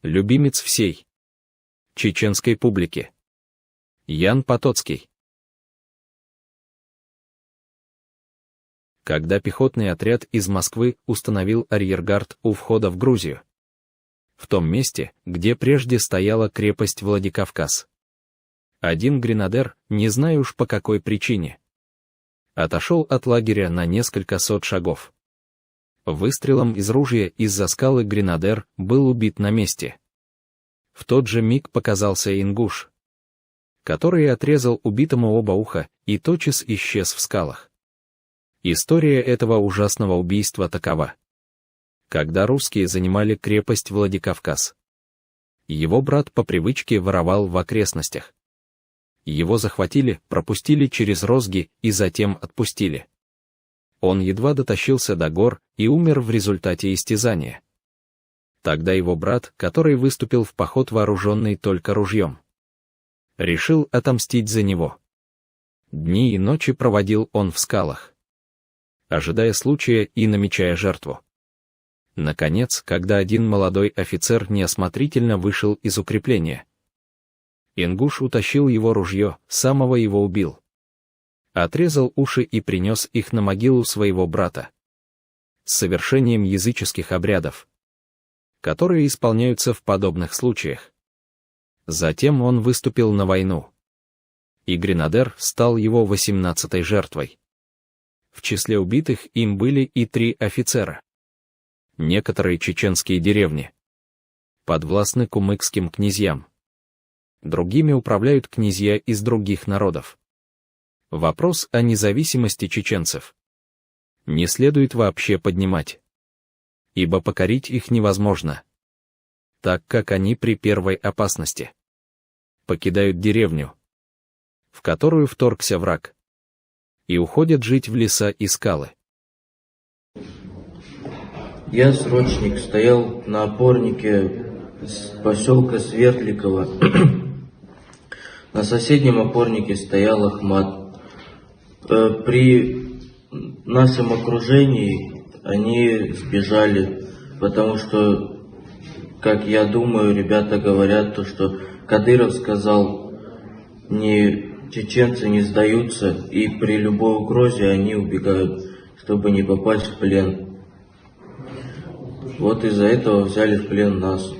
Любимец всей чеченской публики. Ян Потоцкий. Когда пехотный отряд из Москвы установил арьергард у входа в Грузию, в том месте, где прежде стояла крепость Владикавказ, один гренадер, не знаю уж по какой причине, отошел от лагеря на несколько сот шагов. Выстрелом из ружья из-за скалы гренадер был убит на месте. В тот же миг показался ингуш, который отрезал убитому оба уха и тотчас исчез в скалах. История этого ужасного убийства такова. Когда русские занимали крепость Владикавказ, его брат по привычке воровал в окрестностях. Его захватили, пропустили через розги и затем отпустили. Он едва дотащился до гор и умер в результате истязания. Тогда его брат, который выступил в поход вооруженный только ружьем, решил отомстить за него. Дни и ночи проводил он в скалах, ожидая случая и намечая жертву. Наконец, когда один молодой офицер неосмотрительно вышел из укрепления, ингуш утащил его ружье, самого его убил. Отрезал уши и принес их на могилу своего брата с совершением языческих обрядов, которые исполняются в подобных случаях. Затем он выступил на войну, и гренадер стал его 18-й жертвой. В числе убитых им были и 3 офицера. Некоторые чеченские деревни подвластны кумыкским князьям. Другими управляют князья из других народов. Вопрос о независимости чеченцев не следует вообще поднимать, ибо покорить их невозможно, так как они при первой опасности покидают деревню, в которую вторгся враг, и уходят жить в леса и скалы. Я, срочник, стоял на опорнике поселка Свердликова. На соседнем опорнике стоял Ахмат. При нашем окружении они сбежали, потому что, как я думаю, ребята говорят, то, что Кадыров сказал, чеченцы не сдаются, и при любой угрозе они убегают, чтобы не попасть в плен. Вот из-за этого взяли в плен нас.